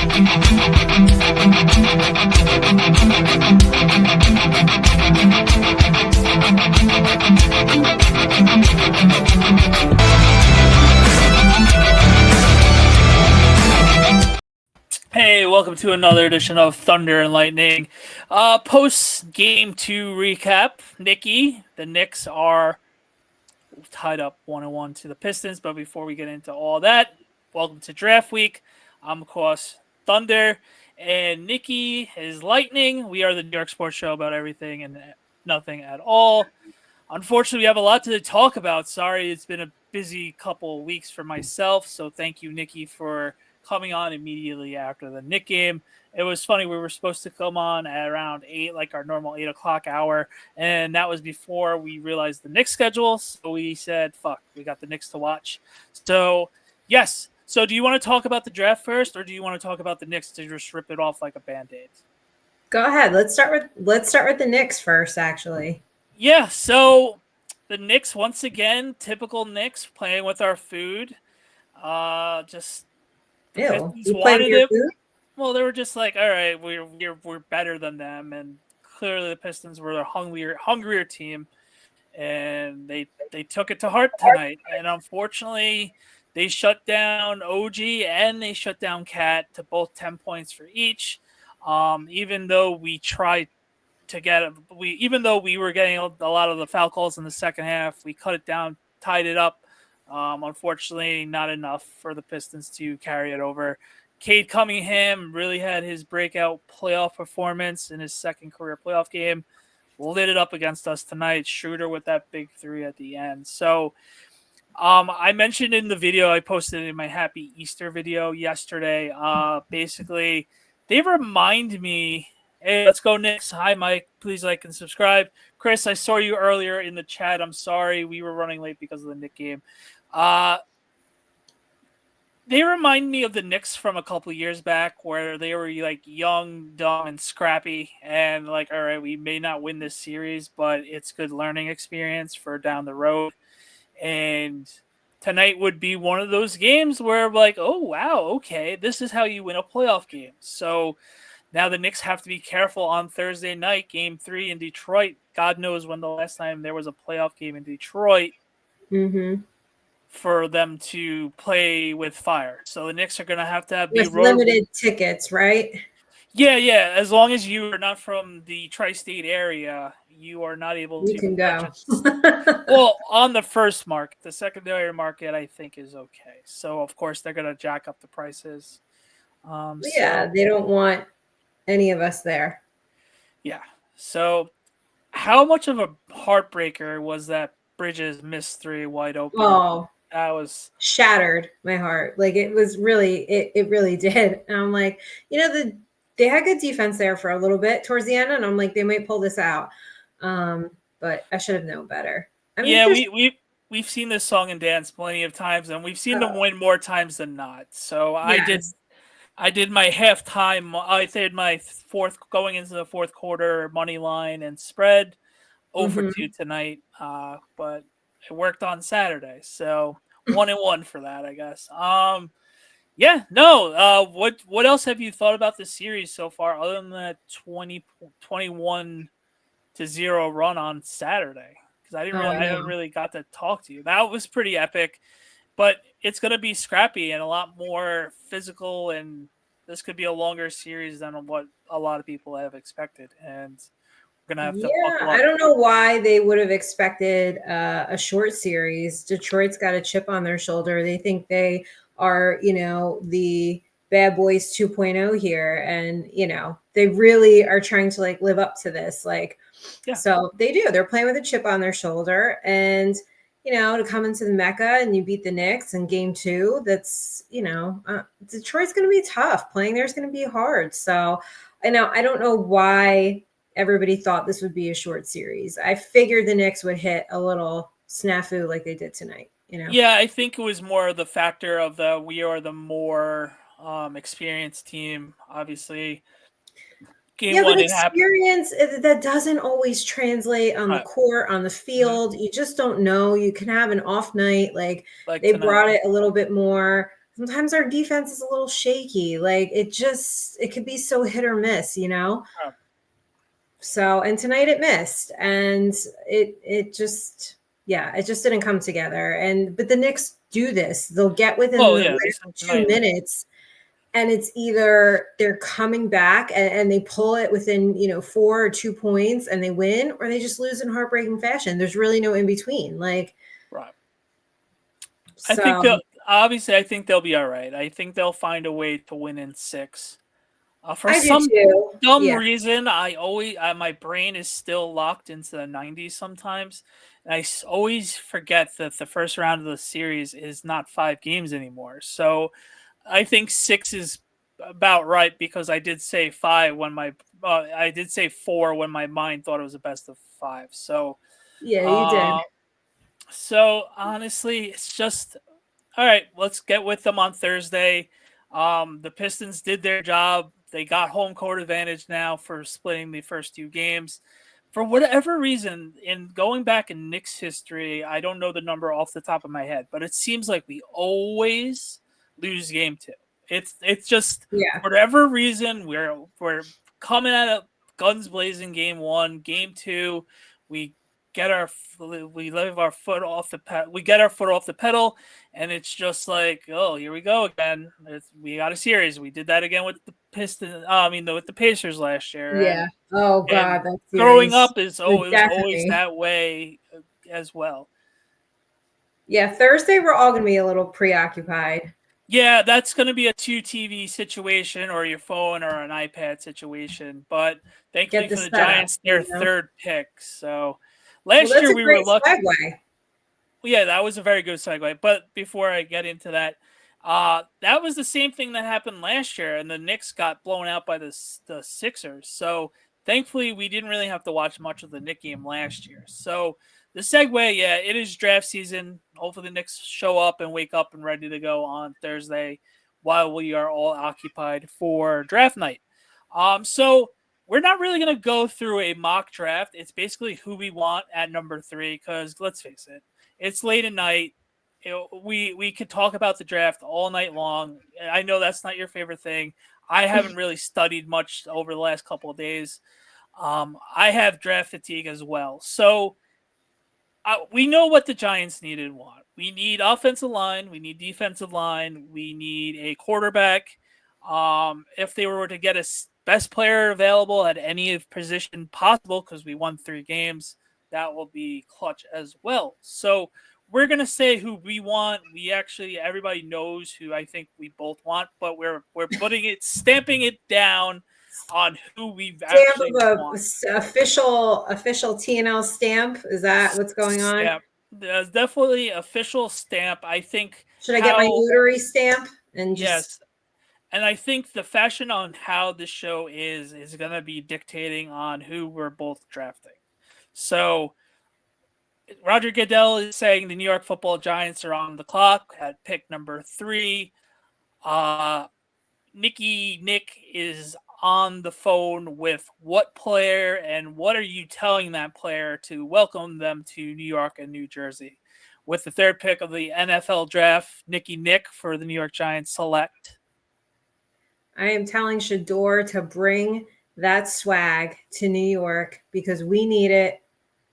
Hey, welcome to another edition of Thunder and Lightning. Post game 2 recap. Nikki, the Knicks are tied up 1-1 to the Pistons, but before we get into all that, welcome to Draft Week. I'm, of course, Thunder, and Nikki is Lightning. We are the New York Sports Show about everything and nothing at all. Unfortunately, we have a lot to talk about. Sorry, it's been a busy couple of weeks for myself, so thank you, Nikki, for coming on immediately after the Knick game. It was funny. We were supposed to come on at around 8, like our normal 8 o'clock hour, and that was before we realized the Knicks schedule. So we said, fuck, we got the Knicks to watch. So, yes. So do you want to talk about the draft first, or do you want to talk about the Knicks to just rip it off like a Band-Aid? Go ahead. Let's start with the Knicks first, actually. Yeah, so the Knicks, once again, typical Knicks, playing with our food. Just Ew, you play with your food? Well, they were just like, all right, we're better than them, and clearly the Pistons were the hungrier team, and they took it to heart tonight. And unfortunately, they shut down OG and they shut down Cat to both 10 points for each. Even though we tried to even though we were getting a lot of the foul calls in the second half, we cut it down, tied it up. Unfortunately, not enough for the Pistons to carry it over. Cade Cunningham really had his breakout playoff performance in his second career playoff game. Lit it up against us tonight. Schroeder with that big 3 at the end. So I mentioned in the video I posted in my Happy Easter video yesterday, basically, they remind me, hey, let's go Knicks. Hi, Mike. Please like and subscribe. Chris, I saw you earlier in the chat. I'm sorry. We were running late because of the Knicks game. They remind me of the Knicks from a couple of years back where they were like young, dumb, and scrappy. And like, all right, we may not win this series, but it's good learning experience for down the road. And tonight would be one of those games where like, oh, wow, okay, this is how you win a playoff game. So now the Knicks have to be careful on Thursday night, game 3 in Detroit. God knows when the last time there was a playoff game in Detroit for them to play with fire. So the Knicks are going to have with limited tickets, right? Yeah. As long as you are not from the tri-state area, you are not able to. You can go. Well, on the first market, the secondary market, I think is okay. So of course they're going to jack up the prices. They don't want any of us there. Yeah. So how much of a heartbreaker was that Bridges missed 3 wide open? Oh, that was shattered my heart. Like it was really, it really did. And I'm like, they had good defense there for a little bit towards the end, and I'm like, they might pull this out. But I should have known better. I mean, we've seen this song and dance plenty of times, and we've seen them win more times than not. So yes. I did my halftime. I did my going into the fourth quarter money line and spread over 2 tonight. But it worked on Saturday, so 1-1 for that, I guess. What else have you thought about the series so far, other than that 21-0 run on Saturday? Because I haven't really got to talk to you. That was pretty epic. But it's going to be scrappy and a lot more physical, and this could be a longer series than what a lot of people have expected. And we're going to have to buckle up. I don't know why they would have expected a short series. Detroit's got a chip on their shoulder. They think they are, the bad boys 2.0 here. And, they really are trying to like live up to this. So they do. They're playing with a chip on their shoulder. And to come into the Mecca and you beat the Knicks in game 2, that's, Detroit's going to be tough. Playing there is going to be hard. So I don't know why everybody thought this would be a short series. I figured the Knicks would hit a little snafu like they did tonight. Yeah, I think it was more the factor of we are the more experienced team, obviously. But experience that doesn't always translate on the court, on the field. You just don't know. You can have an off night. Like they brought it a little bit more. sometimes our defense is a little shaky. Like it could be so hit or miss, you know? Oh. So, and tonight it missed, and it just, yeah, it just didn't come together. And but the Knicks do this; they'll get within Oh the yeah, this last is two nightly. minutes, and it's either they're coming back and they pull it within 4 or 2 points and they win, or they just lose in heartbreaking fashion. There's really no in between. Like Right. I think so, they'll obviously. I think they'll be all right. I think they'll find a way to win in 6. For I do some too. dumb Yeah, reason, I always my brain is still locked into the 90s sometimes, and always forget that the first round of the series is not 5 games anymore. So I think 6 is about right because I did say 5 when I did say 4 when my mind thought it was a best of 5. yeah, you did. Uh, so honestly, it's just all right, let's get with them on Thursday. The Pistons did their job. They got home court advantage now for splitting the first 2 games. For whatever reason, in going back in Knicks history, I don't know the number off the top of my head, but it seems like we always lose game 2. It's just Yeah, for whatever reason we're coming at a guns blazing game 1, game 2, we get our we leave our foot off the we get our foot off the pedal, and it's just like, oh, here we go again. We got a series. We did that again with the Pistons. With the Pacers last year, yeah. Oh God, and that growing series. up is The it was death of always me. that way as well. Yeah, Thursday we're all gonna be a little preoccupied. Yeah, that's going to be a 2 TV situation or your phone or an iPad situation. But thankfully Get the for the setup, Giants, their you know. third pick. So Well, last that's year a we were great lucky. segue. Yeah, that was a very good segue. But before I get into that, that was the same thing that happened last year, and the Knicks got blown out by the Sixers. So thankfully, we didn't really have to watch much of the Knicks game last year. So the segue, yeah, it is draft season. Hopefully, the Knicks show up and wake up and ready to go on Thursday, while we are all occupied for draft night. So we're not really going to go through a mock draft. It's basically who we want at number 3 because let's face it, it's late at night. We could talk about the draft all night long. I know that's not your favorite thing. I haven't really studied much over the last couple of days. I have draft fatigue as well. So we know what the Giants need and want. We need offensive line. We need defensive line. We need a quarterback. If they were to get a best player available at any position possible, because we won 3 games, that will be clutch as well. So we're gonna say who we want. Everybody knows who I think we both want, but we're putting it, stamping it down on who we Stamp actually of want. official TNL stamp. Is that what's going on? Stamp. There's definitely official stamp. I think Should I get my how notary stamp and just yes, and I think the fashion on how the show is gonna be dictating on who we're both drafting. So Roger Goodell is saying the New York Football Giants are on the clock at pick number 3. Uh, Nick is on the phone with what player and what are you telling that player to welcome them to New York and New Jersey? With the third pick of the NFL draft, Nick for the New York Giants select. I am telling Shador to bring that swag to New York because we need it.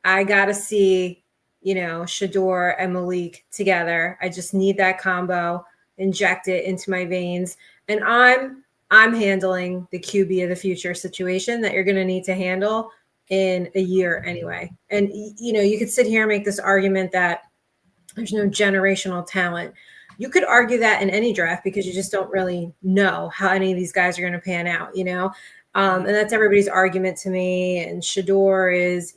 I gotta see, Shador and Malik together. I just need that combo, inject it into my veins. And I'm handling the QB of the future situation that you're gonna need to handle in a year anyway. And you could sit here and make this argument that there's no generational talent. You could argue that in any draft because you just don't really know how any of these guys are going to pan out, Mm-hmm. and that's everybody's argument to me. And Shador is,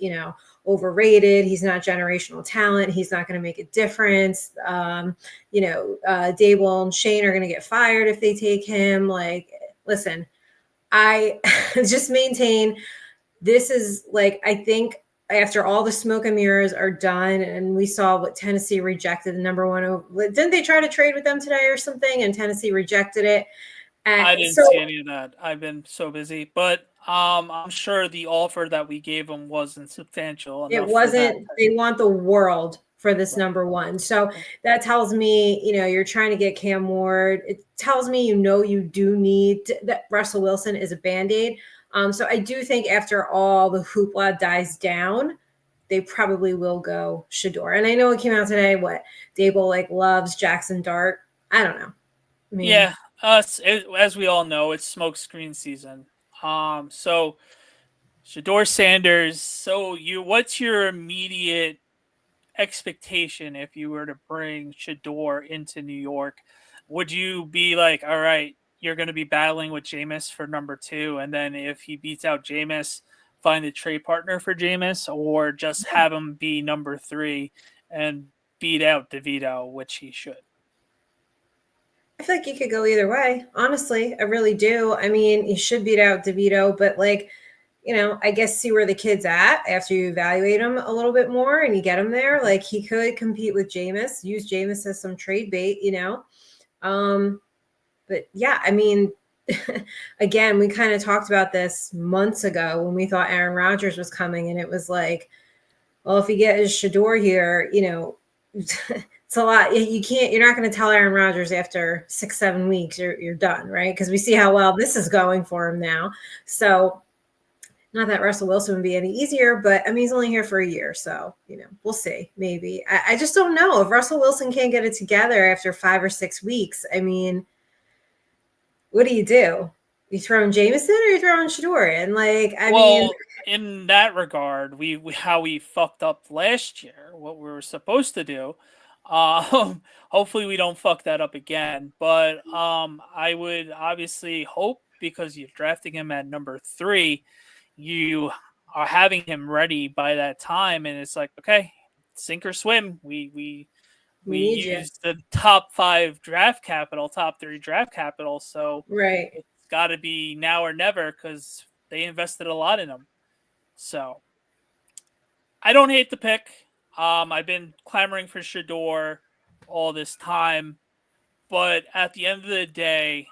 overrated. He's not generational talent. He's not going to make a difference. Dable and Shane are going to get fired if they take him. Like, listen, I just maintain this is like, I think after all the smoke and mirrors are done and we saw what Tennessee rejected the number one, didn't they try to trade with them today or something? And Tennessee rejected it. And I didn't so see any of that. I've been so busy, but I'm sure the offer that we gave him wasn't substantial it enough for that. wasn't, they want the world for this number one. So that tells me, you're trying to get Cam Ward. It tells me, you do need that Russell Wilson is a Band-Aid. So I do think after all the hoopla dies down, they probably will go Shador. And I know it came out today, what Dable loves Jackson Dart. I don't know. I mean, Yeah, as we all know, it's smokescreen season. So Shador Sanders. So what's your immediate expectation if you were to bring Shador into New York? Would you be like, all right, you're going to be battling with Jameis for number 2, and then if he beats out Jameis, find a trade partner for Jameis, or just have him be number 3 and beat out DeVito, which he should? I feel like you could go either way. Honestly, I really do. I mean, you should beat out DeVito, but I guess see where the kid's at after you evaluate him a little bit more and you get him there. Like he could compete with Jameis, use Jameis as some trade bait. But yeah, I mean, again, we kind of talked about this months ago when we thought Aaron Rodgers was coming, and it was like, well, if you get his Shador here, it's a lot. You're not going to tell Aaron Rodgers after 6-7 weeks you're done, right? Because we see how well this is going for him now. So not that Russell Wilson would be any easier, but I mean, he's only here for a year. So, we'll see. Maybe. I just don't know. If Russell Wilson can't get it together after 5 or 6 weeks, I mean, what do? You throwing Jameson or you throwing Shador in? In that regard, we how we fucked up last year, what we were supposed to do. Hopefully we don't fuck that up again. But I would obviously hope, because you're drafting him at number 3, you are having him ready by that time, and it's like, okay, sink or swim. We need you. use the top 5 draft capital, top 3 draft capital, so Right. it's got to be now or never because they invested a lot in him. So I don't hate the pick. I've been clamoring for Shador all this time, but at the end of the day,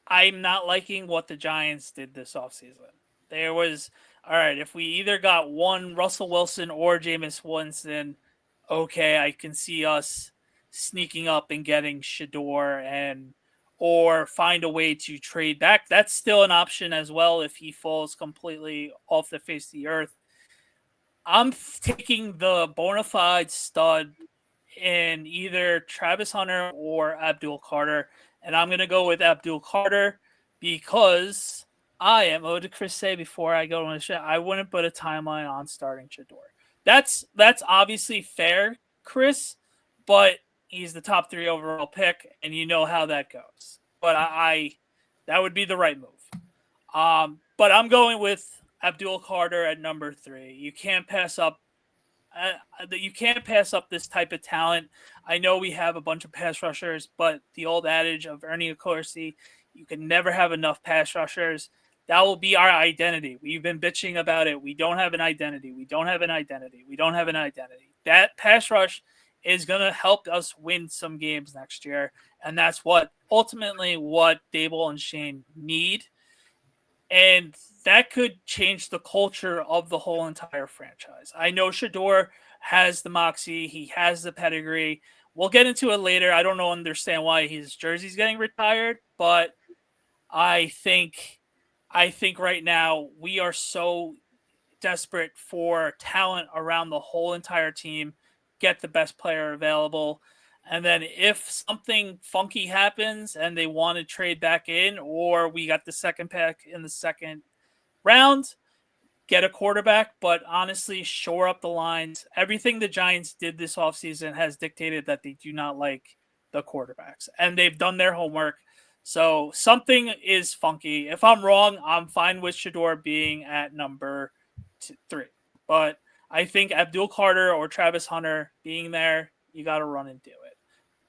I'm not liking what the Giants did this offseason. There was, all right, if we either got one Russell Wilson or Jameis Winston, okay, I can see us sneaking up and getting Shador or find a way to trade back. That's still an option as well if he falls completely off the face of the earth. I'm taking the bona fide stud in either Travis Hunter or Abdul Carter, and I'm gonna go with Abdul Carter because what did Chris say before I go on the show? I wouldn't put a timeline on starting Shador. That's obviously fair, Chris, but he's the top 3 overall pick, and you know how that goes. But I that would be the right move. But I'm going with Abdul Carter at number 3. You can't pass up this type of talent. I know we have a bunch of pass rushers, but the old adage of Ernie Accorsi, you can never have enough pass rushers. That will be our identity. We've been bitching about it. We don't have an identity. We don't have an identity. We don't have an identity. That pass rush is going to help us win some games next year. And that's ultimately what Dable and Shane need. And that could change the culture of the whole entire franchise. I know Shador has the moxie, he has the pedigree. We'll get into it later. I don't understand why his jersey's getting retired, but I think right now we are so desperate for talent around the whole entire team, get the best player available. And then if something funky happens and they want to trade back in, or we got the second pick in the second round, get a quarterback. But honestly, shore up the lines. Everything the Giants did this offseason has dictated that they do not like the quarterbacks, and they've done their homework. So something is funky. If I'm wrong, I'm fine with Shador being at number 3. But I think Abdul Carter or Travis Hunter being there, you got to run and do it.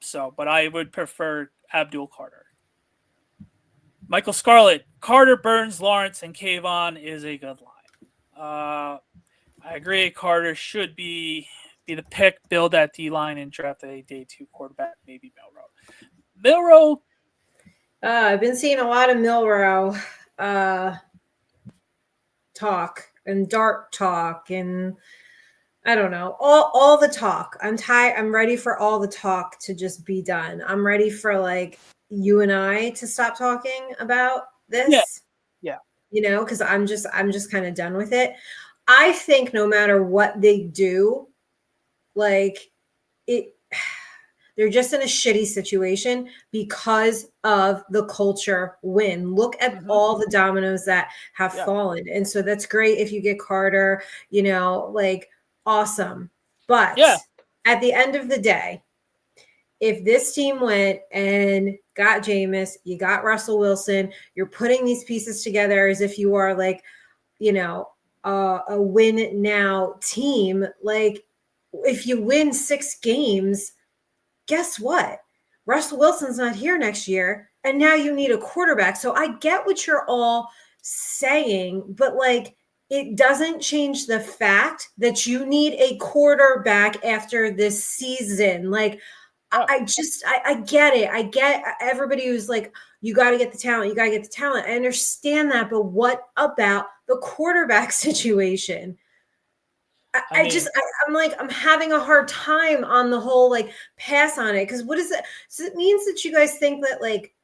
So, but I would prefer Abdul Carter. Michael Scarlett, Carter, Burns, Lawrence, and Kayvon is a good line. I agree. Carter should be the pick, build that D line, and draft a day 2 quarterback, maybe Milroe. I've been seeing a lot of Milroe talk and Dart talk, and I don't know. All the talk. I'm tired. I'm ready for all the talk to just be done. I'm ready for like you and I to stop talking about Yeah, this, yeah. because I'm just kind of done with it. I think no matter what they do, like it they're just in a shitty situation because of the culture win. Look at Hmm. all the dominoes that have Yeah, fallen. And so that's great if you get Carter, like awesome. But yeah. at the end of the day, if this team went and got Jameis, you got Russell Wilson, you're putting these pieces together as if you are like, you know, a win now team. Like, if you win 6 games, guess what? Russell Wilson's not here next year, and now you need a quarterback. So I get what you're all saying, but like it doesn't change the fact that you need a quarterback after this season. Like Yeah. I get it. I get everybody who's like, you got to get the talent. You got to get the talent. I understand that, but what about the quarterback situation? I mean, I'm like, I'm having a hard time on the whole like pass on it. Cause what is it? So it means that you guys think that like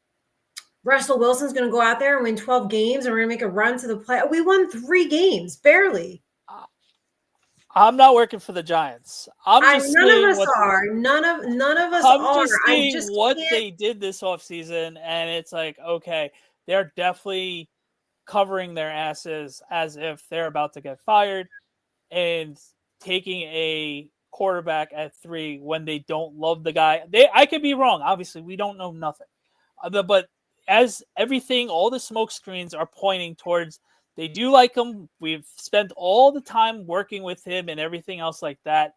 Russell Wilson's going to go out there and win 12 games and we're going to make a run to the play. We won 3 games, barely. I'm not working for the Giants. I'm just None of seeing us what are. None of us I'm are. just I seeing just what can't. they did this offseason, and it's like, okay, they're definitely covering their asses as if they're about to get fired and taking a quarterback at 3 when they don't love the guy. I could be wrong. Obviously, we don't know nothing. But as everything, all the smoke screens are pointing towards they do like him. We've spent all the time working with him and everything else like that.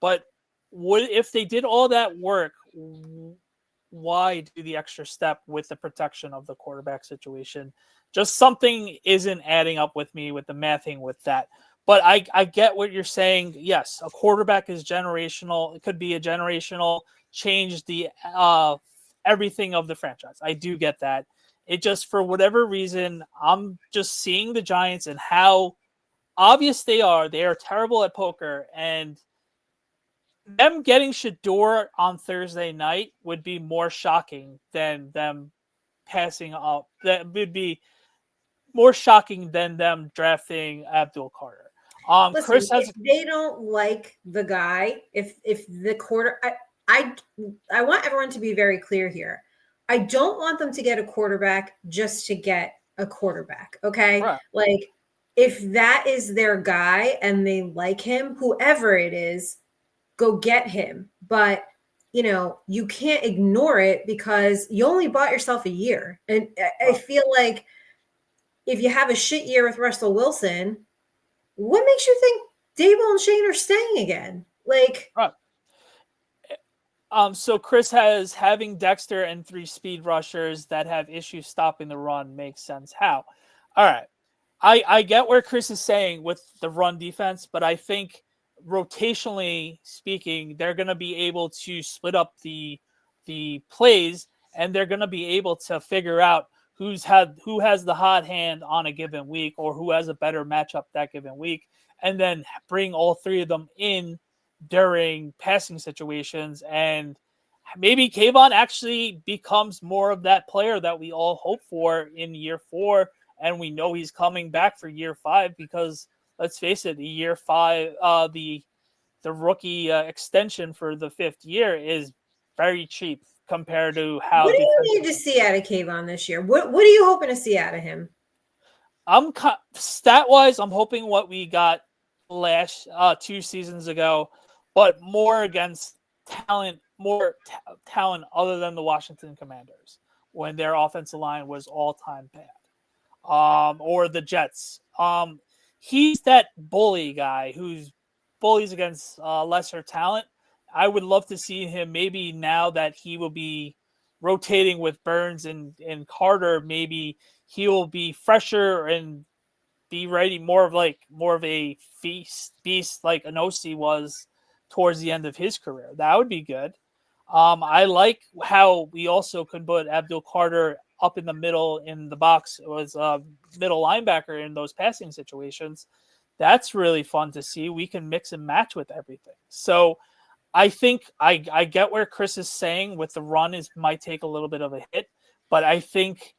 But if they did all that work, why do the extra step with the protection of the quarterback situation? Just something isn't adding up with me with the mathing with that. But I get what you're saying. Yes, a quarterback is generational. It could be a generational change the everything of the franchise. I do get that. It just, for whatever reason, I'm just seeing the Giants and how obvious they are. They are terrible at poker, and them getting Shador on Thursday night would be more shocking than them passing up. That would be more shocking than them drafting Abdul Carter. Listen, Chris if has they don't like the guy, if the quarter, I I want everyone to be very clear here. I don't want them to get a quarterback just to get a quarterback. Okay, right, like if that is their guy and they like him, whoever it is, go get him. But you can't ignore it because you only bought yourself a year, and I right, feel like if you have a shit year with Russell Wilson, what makes you think Dable and Shane are staying again? Like, right. So Chris has having Dexter and 3 speed rushers that have issues stopping the run makes sense. How? All right. I get where Chris is saying with the run defense, but I think rotationally speaking, they're going to be able to split up the plays, and they're going to be able to figure out who has the hot hand on a given week or who has a better matchup that given week, and then bring all 3 of them in during passing situations, and maybe Kayvon actually becomes more of that player that we all hope for in year 4, and we know he's coming back for year 5 because let's face it, the year 5, the rookie extension for the 5th year is very cheap compared to how what do you defensive. need to see out of Kayvon this year? What are you hoping to see out of him? Stat wise, I'm hoping what we got last 2 seasons ago, but more against talent, talent other than the Washington Commanders when their offensive line was all time bad. Or the Jets. He's that bully guy who's bullies against lesser talent. I would love to see him maybe now that he will be rotating with Burns and Carter. Maybe he will be fresher and be ready more of a beast like Anosi was towards the end of his career. That would be good. I like how we also could put Abdul Carter up in the middle in the box was a middle linebacker in those passing situations. That's really fun to see. We can mix and match with everything. So I think I get where Chris is saying with the run is might take a little bit of a hit, but I think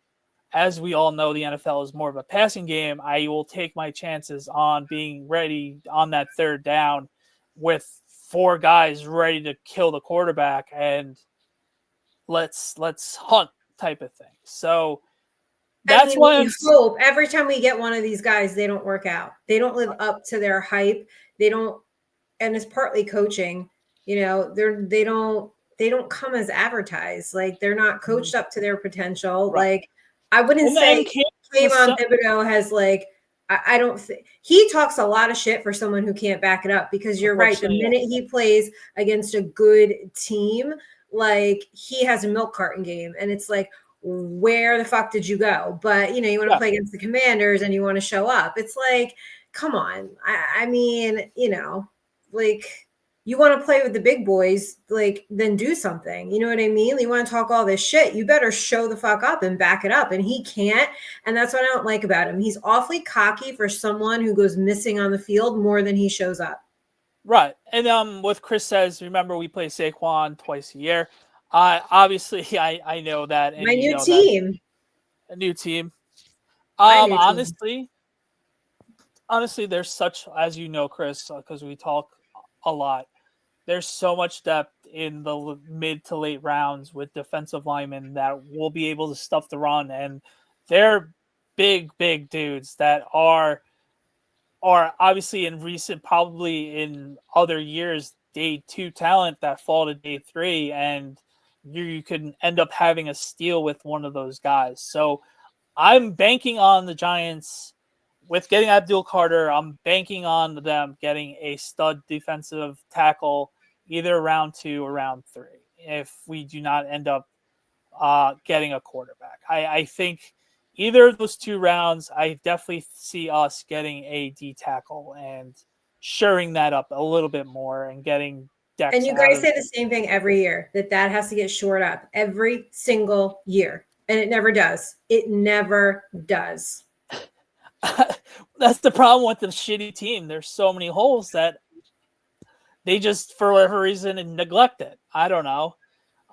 as we all know, the NFL is more of a passing game. I will take my chances on being ready on that third down with four guys ready to kill the quarterback and let's hunt type of thing. So I that's mean, why we hope every time we get one of these guys, they don't work out. They don't live up to their hype. They don't, and it's partly coaching. You know, they don't come as advertised. Like they're not coached up to their potential. right. Like I wouldn't And say camp was Kayvon Thibodeau has like I don't think he talks a lot of shit for someone who can't back it up because you're right. The unfortunately, minute he plays against a good team, like he has a milk carton game, and it's like, where the fuck did you go? But you know, you want to yeah. play against the Commanders and you want to show up. It's like, come on. I mean, you know, like you want to play with the big boys, like then do something. You know what I mean? You want to talk all this shit, you better show the fuck up and back it up. And he can't. And that's what I don't like about him. He's awfully cocky for someone who goes missing on the field more than he shows up. Right. And what Chris says, remember we play Saquon twice a year. Obviously I know that and My you new know that team. a new team. My new team. Honestly, there's such, as you know, Chris, because we talk a lot. There's so much depth in the mid to late rounds with defensive linemen that will be able to stuff the run, and they're big dudes that are obviously in recent, probably in other years, day two talent that fall to day three, and you could end up having a steal with one of those guys. So I'm banking on the Giants with getting Abdul Carter. I'm banking on them getting a stud defensive tackle either round 2 or round 3 if we do not end up getting a quarterback. I think either of those 2 rounds, I definitely see us getting a D tackle and shoring that up a little bit more and getting And Dex you out guys of. say the same thing every year that has to get shored up every single year. And it never does. It never does. That's the problem with the shitty team. There's so many holes that they just, for whatever reason, neglect it. I don't know.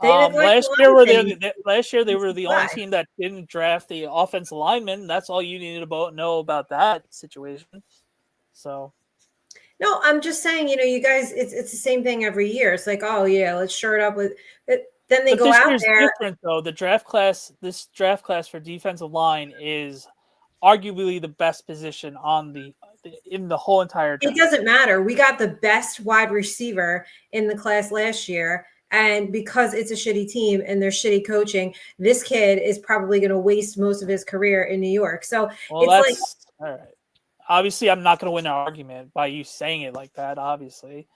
They neglect a Last lot year, of things. last year they were the only Why? team that didn't draft the offensive lineman. That's all you needed to know about that situation. So No, I'm just saying, you know, you guys, it's the same thing every year. It's like, oh yeah, let's shore it up with it. Then they but go this out year's there. different though. This draft class for defensive line is arguably the best position in the whole entire It draft. doesn't matter. We got the best wide receiver in the class last year. And because it's a shitty team and they're shitty coaching, this kid is probably going to waste most of his career in New York. So Well, it's like, that's all right. Obviously, I'm not going to win an argument by you saying it like that. Obviously,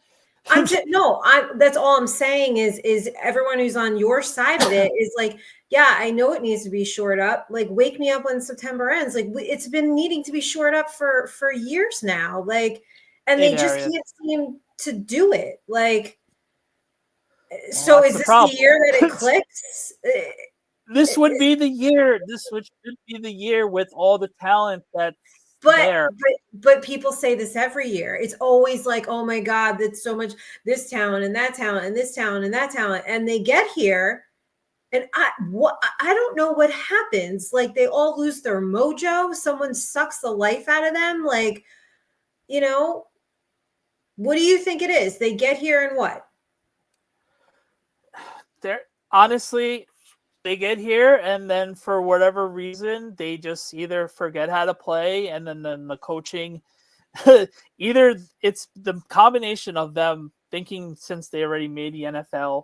that's all I'm saying is everyone who's on your side of it is like, yeah, I know it needs to be shored up. Like, wake me up when September ends. Like, it's been needing to be shored up for years now. Like, and hey they just Darius. can't seem to do it. Like, Well, so that's is the this the problem. year that it clicks? This would be the year. This would should be the year with all the talent that's But there. but people say this every year. It's always like, oh my God, that's so much this talent and that talent and this talent and that talent, and they get here. And I don't know what happens. Like they all lose their mojo. Someone sucks the life out of them. Like, you know, what do you think it is? They get here and what? They're honestly, they get here and then for whatever reason they just either forget how to play and then the coaching either it's the combination of them thinking since they already made the NFL,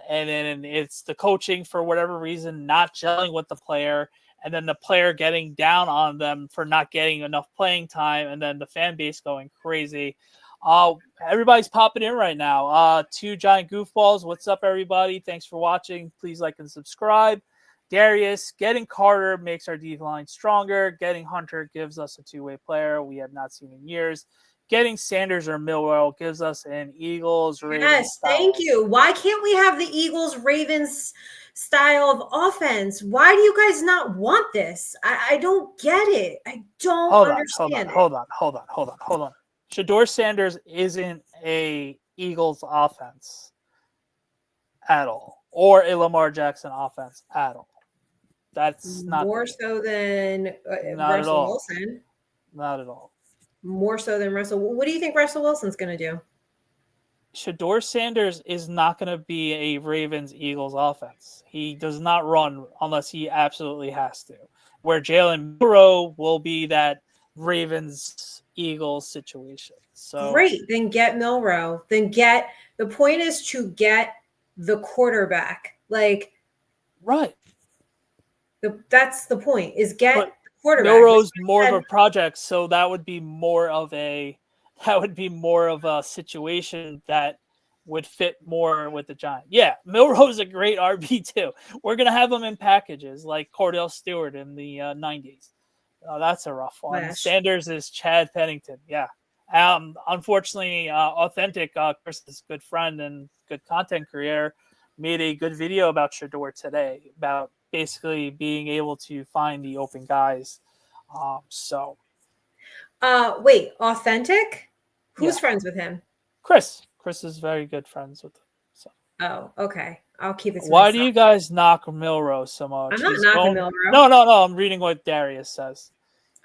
and then it's the coaching for whatever reason not gelling with the player, and then the player getting down on them for not getting enough playing time, and then the fan base going crazy. Everybody's popping in right now. 2 giant goofballs. What's up, everybody? Thanks for watching. Please like and subscribe. Darius, getting Carter makes our D line stronger. Getting Hunter gives us a 2-way player we have not seen in years. Getting Sanders or Millwell gives us an Eagles Ravens. Yes, thank you. Why can't we have the Eagles Ravens style of offense. Why do you guys not want this? I don't get it. I don't understand it. Hold on. Shador Sanders isn't a Eagles offense at all, or a Lamar Jackson offense at all. That's not More so than not at Russell all. Wilson. Not at all. More so than Russell. What do you think Russell Wilson's going to do? Shador Sanders is not going to be a Ravens Eagles offense. He does not run unless he absolutely has to. Where Jalen Milroe will be that Ravens Eagles situation. So great, then get Milroe. The point is to get the quarterback. Like right. That's the point. Is get But the quarterback. Milroe's more of a project, so that would be more of a situation that would fit more with the Giants. Yeah, Milroe's a great RB too. We're gonna have him in packages like Cordell Stewart in the 90s. That's a rough one. Flash. Sanders is Chad Pennington. Yeah. Unfortunately, Authentic, Chris's good friend and good content creator, made a good video about Shador today about basically being able to find the open guys. Wait, Authentic? Who's Yeah. friends with him? Chris is very good friends with him. So. Oh, okay. I'll keep it to Why myself. do you guys knock Milroe so much? I'm not knocking Milroe. No. I'm reading what Darius says.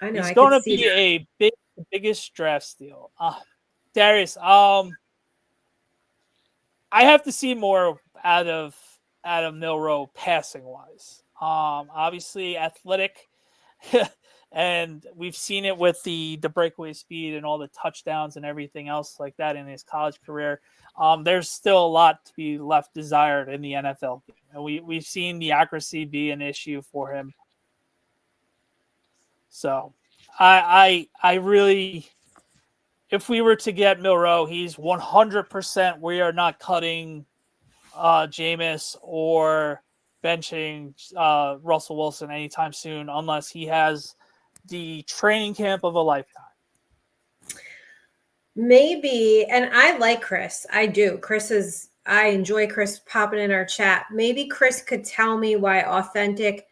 I know. He's going to be the biggest draft steal. Darius, I have to see more out of Milroe passing wise. Obviously athletic, and we've seen it with the breakaway speed and all the touchdowns and everything else like that in his college career. There's still a lot to be left desired in the NFL game, and we've seen the accuracy be an issue for him. So, I really, if we were to get Milroe, he's 100%. We are not cutting Jameis or benching Russell Wilson anytime soon, unless he has the training camp of a lifetime. Maybe, and I like Chris. I do. I enjoy Chris popping in our chat. Maybe Chris could tell me why Authentic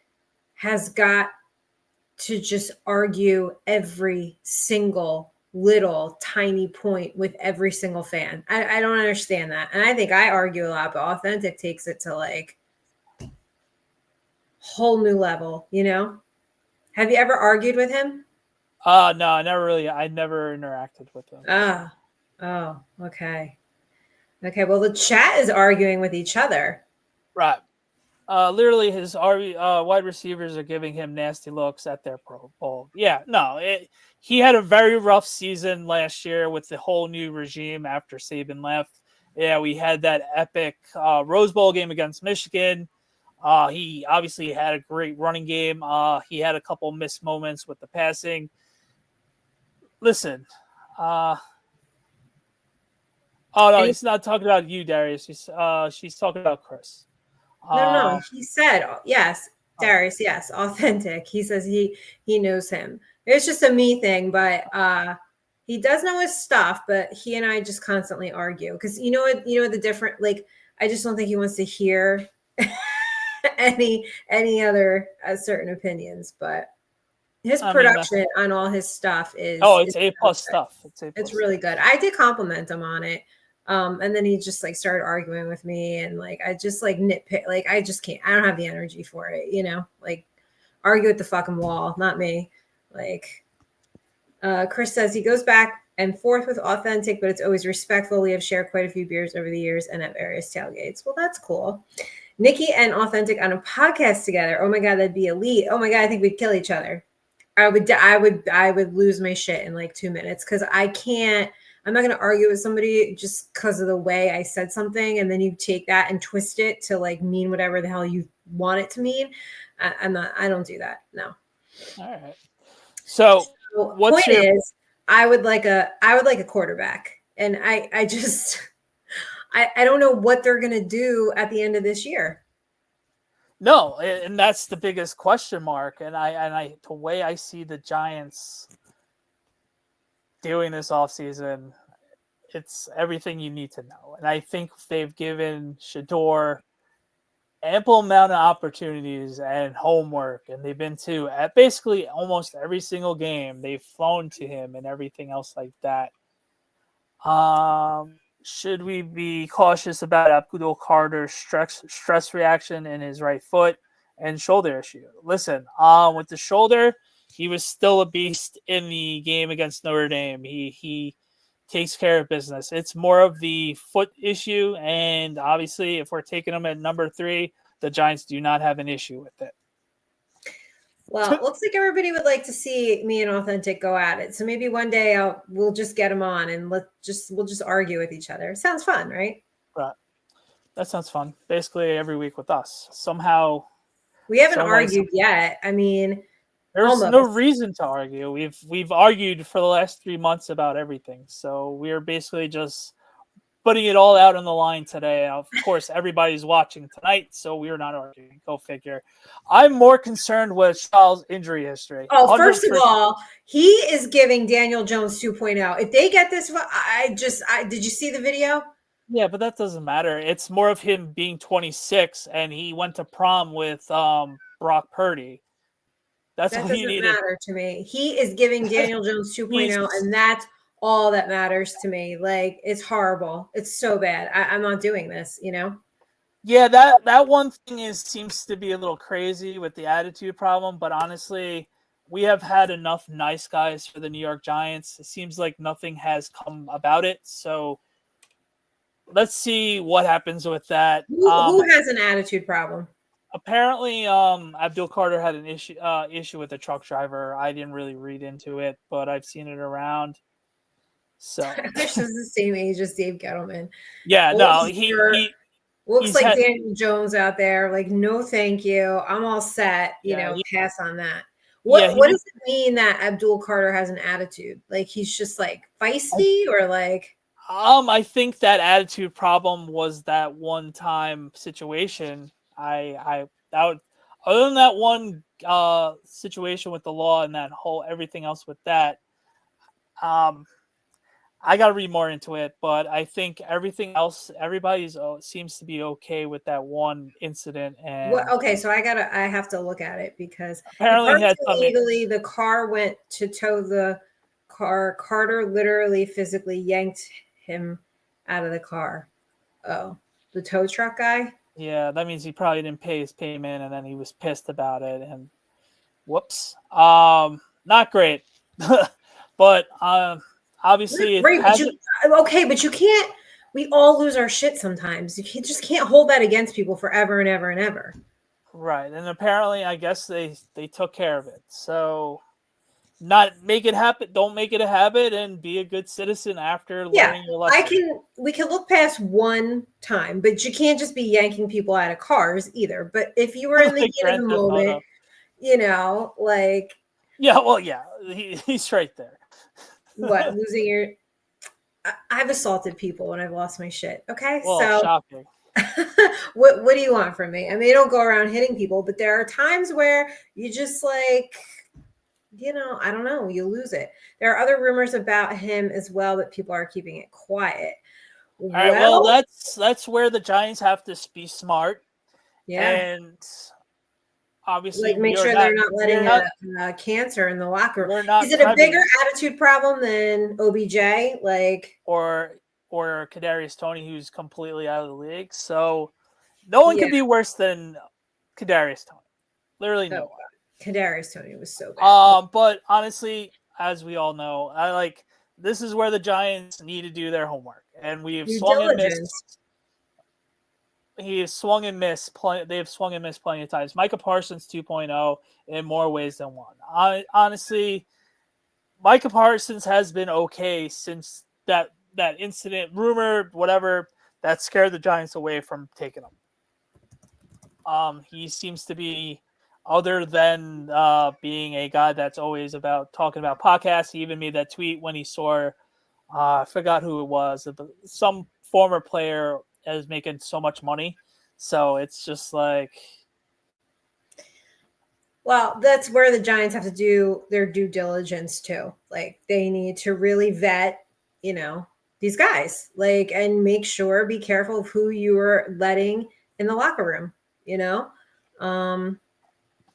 has got to just argue every single little tiny point with every single fan. I don't understand that. And I think I argue a lot, but Authentic takes it to like whole new level, you know? Have you ever argued with him? No, I never interacted with him. Oh, okay. Okay, well, the chat is arguing with each other. Right. Literally, his wide receivers are giving him nasty looks at their Pro Bowl. Yeah, no, he had a very rough season last year with the whole new regime after Saban left. Yeah, we had that epic Rose Bowl game against Michigan. He obviously had a great running game. He had a couple missed moments with the passing. Listen, oh no, he's not talking about you, Darius. She's talking about Chris. No. He said yes, Darius. Yes, Authentic. He says he knows him. It's just a me thing, but he does know his stuff. But he and I just constantly argue because you know what the different. Like I just don't think he wants to hear any other certain opinions. But his production on all his stuff is it's A+ stuff. It's really good. I did compliment him on it. And then he just like started arguing with me and like I just like nitpick, like I just can't, I don't have the energy for it, you know, like argue with the fucking wall, not me. Like Chris says he goes back and forth with Authentic, but it's always respectful. We have shared quite a few beers over the years and at various tailgates. Well, that's cool. Nikki and Authentic on a podcast together. Oh my God, that'd be elite. Oh my God, I think we'd kill each other. I would lose my shit in like 2 minutes because I'm not going to argue with somebody just because of the way I said something. And then you take that and twist it to like mean whatever the hell you want it to mean. I don't do that. No. All right. So point is I would like a quarterback and I just, I don't know what they're going to do at the end of this year. No. And that's the biggest question mark. And the way I see the Giants doing this offseason, it's everything you need to know. And I think they've given Shador ample amount of opportunities and homework, and they've been to at basically almost every single game. They've flown to him and everything else like that. Should we be cautious about Abdul Carter's stress reaction in his right foot and shoulder issue? Listen, with the shoulder, he was still a beast in the game against Notre Dame. He takes care of business. It's more of the foot issue, and obviously, if we're taking him at number 3, the Giants do not have an issue with it. Well, it looks like everybody would like to see me and Authentic go at it. So maybe one day we'll just get them on and we'll just argue with each other. Sounds fun, right? Right. That sounds fun. Basically every week with us. Somehow we haven't argued yet. I mean, there's no reason to argue. We've argued for the last 3 months about everything. So we're basically just putting it all out on the line today. Of course, everybody's watching tonight, so we're not arguing. Go figure. I'm more concerned with Charles' injury history. Oh, 100%. First of all, he is giving Daniel Jones 2.0. If they get this, did you see the video? Yeah, but that doesn't matter. It's more of him being 26, and he went to prom with Brock Purdy. That doesn't matter to me. He is giving Daniel Jones 2.0, and that's all that matters to me. Like, it's horrible. It's so bad. I'm not doing this, you know? Yeah, that one thing seems to be a little crazy with the attitude problem, but honestly, we have had enough nice guys for the New York Giants. It seems like nothing has come about it, so let's see what happens with that. Who has an attitude problem? Apparently, Abdul Carter had an issue with a truck driver. I didn't really read into it, but I've seen it around. So I wish this is the same age as Dave Gettleman. Yeah, no, he looks like Daniel Jones out there. Like, no, thank you. I'm all set. Pass on that. What does it mean that Abdul Carter has an attitude? Like, he's just like feisty, or like? I think that attitude problem was that one-time situation. Other than that one situation with the law and that whole everything else with that, I got to read more into it, but I think everything else, everybody's seems to be okay with that one incident. And okay, so I have to look at it, because apparently illegally the car went to tow the car. Carter literally physically yanked him out of the car. Oh, the tow truck guy? Yeah, that means he probably didn't pay his payment, and then he was pissed about it, and whoops. Not great. But obviously but you can't. We all lose our shit sometimes. You just can't hold that against people forever and ever and ever. Right, and apparently, I guess they took care of it. So, not make it happen. Don't make it a habit, and be a good citizen after learning your lesson. We can look past one time, but you can't just be yanking people out of cars either. But if you were in the heat of the moment, like. Yeah, well, yeah, he's right there. What, losing your? I've assaulted people when I've lost my shit. Okay, well, so shocking. What do you want from me? I mean, I don't go around hitting people, but there are times where you just like, I don't know, you lose it. There are other rumors about him as well, but people are keeping it quiet. All right, well, that's where the Giants have to be smart. Yeah, and obviously, like, make sure they're not letting a cancer in the locker room. Is it a bigger attitude problem than OBJ? Like, or Kadarius Toney, who's completely out of the league. So no one could be worse than Kadarius Toney. Literally no one. Kadarius Toney was so bad. But honestly, as we all know, this is where the Giants need to do their homework, and we've swung and missed. He has swung and missed. They have swung and missed plenty of times. Micah Parsons 2.0 in more ways than one. Honestly, Micah Parsons has been okay since that incident, rumor, whatever, that scared the Giants away from taking him. He seems to be, other than being a guy that's always about talking about podcasts. He even made that tweet when he saw, I forgot who it was, some former player is making so much money. So it's just like. Well, that's where the Giants have to do their due diligence too. Like, they need to really vet, these guys, like, and make sure, be careful of who you are letting in the locker room. you know?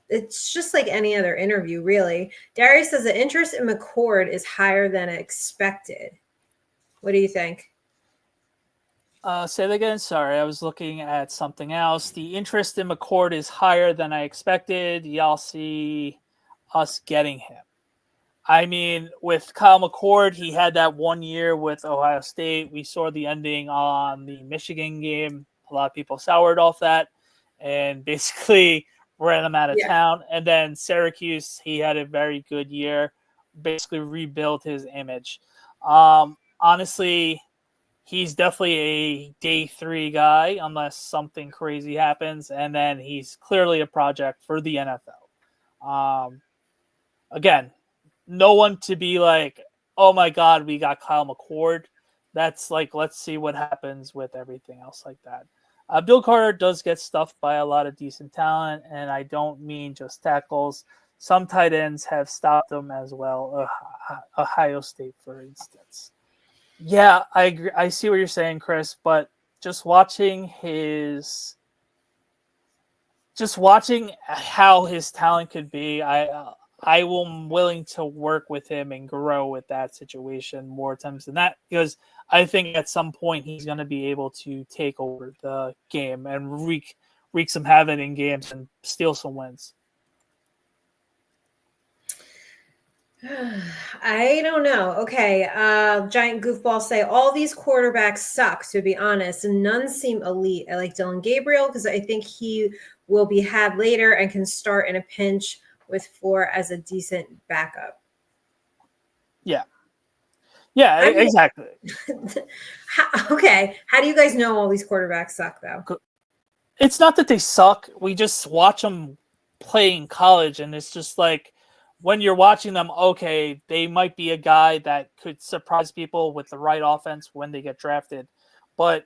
It's just like any other interview, really. Darius says the interest in McCord is higher than expected. What do you think? Say that again. Sorry, I was looking at something else. The interest in McCord is higher than I expected. Y'all see us getting him. I mean, with Kyle McCord, he had that 1 year with Ohio State. We saw the ending on the Michigan game. A lot of people soured off that and basically ran him out of town. And then Syracuse, he had a very good year, basically rebuilt his image. Honestly, he's definitely a day 3 guy unless something crazy happens. And then he's clearly a project for the NFL. Again, no one to be like, oh my God, we got Kyle McCord. That's like, let's see what happens with everything else like that. Bill Carter does get stuffed by a lot of decent talent, and I don't mean just tackles. Some tight ends have stopped him as well. Ohio State, for instance. Yeah, I agree. I see what you're saying, Chris, but just watching how his talent could be, I am willing to work with him and grow with that situation more times than that, because I think at some point he's going to be able to take over the game and wreak some havoc in games and steal some wins. I don't know. Okay. Giant goofball say all these quarterbacks suck, to be honest, and none seem elite. I like Dylan Gabriel because I think he will be had later and can start in a pinch with 4 as a decent backup. Yeah. Yeah, exactly. Okay. How do you guys know all these quarterbacks suck, though? It's not that they suck. We just watch them play in college, and it's just like, when you're watching them, okay, they might be a guy that could surprise people with the right offense when they get drafted. But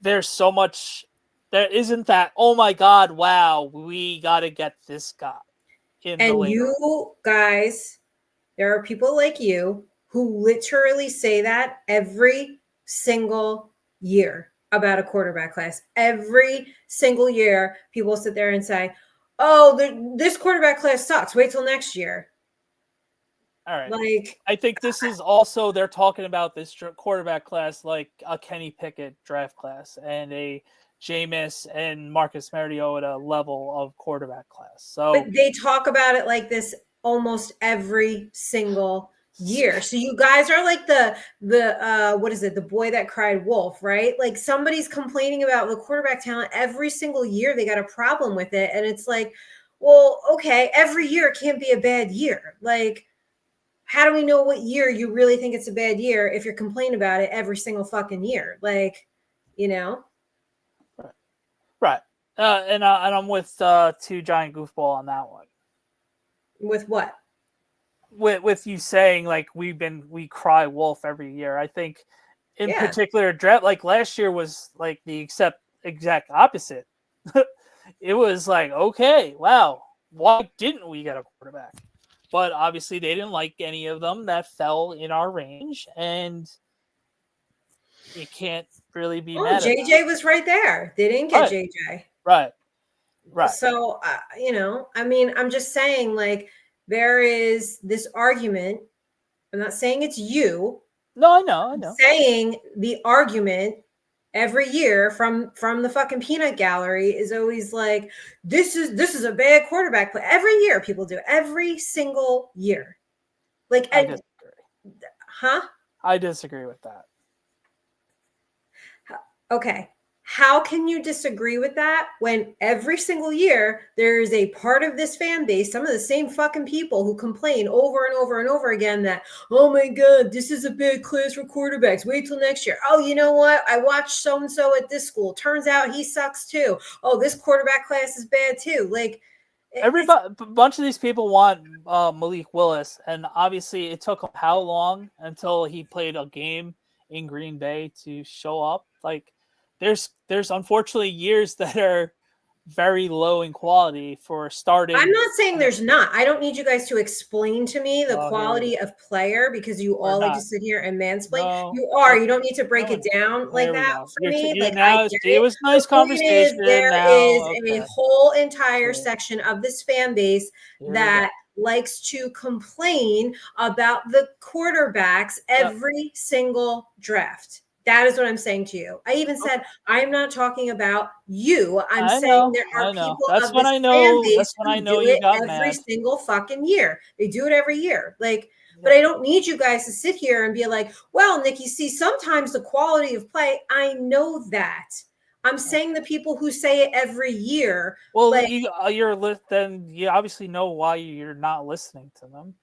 there's so much, there isn't that, oh my God, wow, we got to get this guy. And you guys, there are people like you who literally say that every single year about a quarterback class. Every single year, people sit there and say, oh, this quarterback class sucks. Wait till next year. All right. Like, I think this is also, they're talking about this quarterback class like a Kenny Pickett draft class and a Jameis and Marcus Mariota level of quarterback class. So, but they talk about it like this almost every single year. So you guys are like the what is it? The boy that cried wolf, right? Like somebody's complaining about the quarterback talent every single year. They got a problem with it, and it's like, well, okay, every year can't be a bad year. Like, how do we know what year you really think it's a bad year if you're complaining about it every single fucking year? Like, you know? Right. And I'm with 2 Giant Goofball on that one. With what? With you saying like we cry wolf every year. I think in particular draft, like last year was like the exact opposite. It was like, okay, wow, why didn't we get a quarterback? But obviously they didn't like any of them that fell in our range, and you can't really be mad at JJ that. was right there. They didn't get JJ. Right. So, I mean, I'm just saying, like, there is this argument. I'm not saying it's you. No, I know. I'm saying the argument every year from the fucking peanut gallery is always like, this is a bad quarterback. But every year people do it. Every single year. Like, I disagree. Huh? I disagree with that. Okay. How can you disagree with that when every single year there is a part of this fan base, some of the same fucking people who complain over and over and over again that, oh my God, this is a bad class for quarterbacks. Wait till next year. Oh, you know what? I watched so-and-so at this school. Turns out he sucks too. Oh, this quarterback class is bad too. Like, a bunch of these people want Malik Willis, and obviously it took him how long until he played a game in Green Bay to show up? Like, there's unfortunately years that are very low in quality for starting. I'm not saying there's not. I don't need you guys to explain to me the Oh, here we quality go. of player because you We're all like to not. sit here and mansplain. No. You are. Okay. You don't need to break No, we're it not. down like There we that go. for me. You're Like I now. get See, it it. was a The nice point is, conversation. there is Now, a okay. whole entire Sure. section of this fan base Here we go. that likes to complain about the quarterbacks every single draft. That is what I'm saying to you. I even said, I'm not talking about you. I'm I saying know. there are I know. people That's of when this I fan know. base That's when I who know do you it got every mad. single fucking year. They do it every year. Like, Yeah. but I don't need you guys to sit here and be like, well, Nikki, see, sometimes the quality of play, I know that. I'm saying the people who say it every year. Well, like, then you obviously know why you're not listening to them.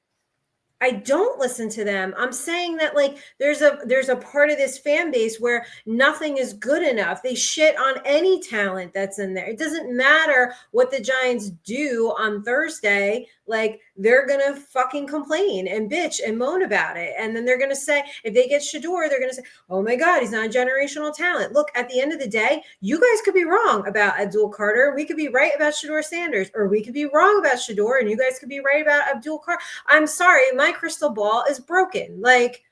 I don't listen to them. I'm saying that like there's a part of this fan base where nothing is good enough. They shit on any talent that's in there. It doesn't matter what the Giants do on Thursday. Like they're gonna fucking complain and bitch and moan about it. And then they're gonna say, if they get Shador, they're gonna say, oh my God, he's not a generational talent. Look, at the end of the day, you guys could be wrong about Abdul Carter. We could be right about Shador Sanders, or we could be wrong about Shador, and you guys could be right about Abdul Carter. I'm sorry, my crystal ball is broken. Like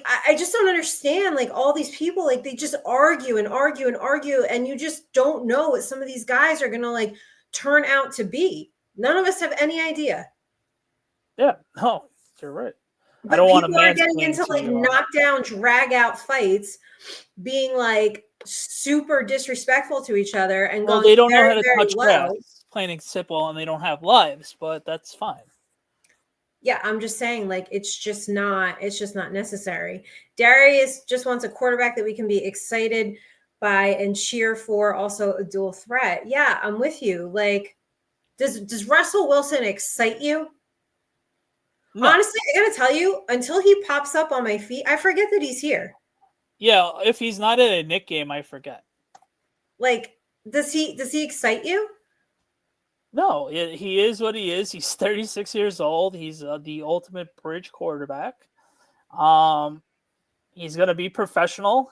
I just don't understand. Like all these people, like they just argue and argue and argue, and you just don't know what some of these guys are gonna like turn out to be. None of us have any idea. Yeah, no, you're right. But I don't want to people are getting mansplain into to like you on. knockdown, drag out fights, being like super disrespectful to each other and Well, going they don't know very, how to very touch grass, low. plain and simple, and they don't have lives, but that's fine. Yeah, I'm just saying, like, it's just not necessary. Darius just wants a quarterback that we can be excited by and cheer for, also a dual threat. Yeah, I'm with you. Like, does Russell Wilson excite you? No. Honestly, I gotta tell you, until he pops up on my feet, I forget that he's here. Yeah, if he's not in a Knick game, I forget. Like, does he excite you? No, he is what he is. He's 36 years old. He's the ultimate bridge quarterback. He's gonna be professional.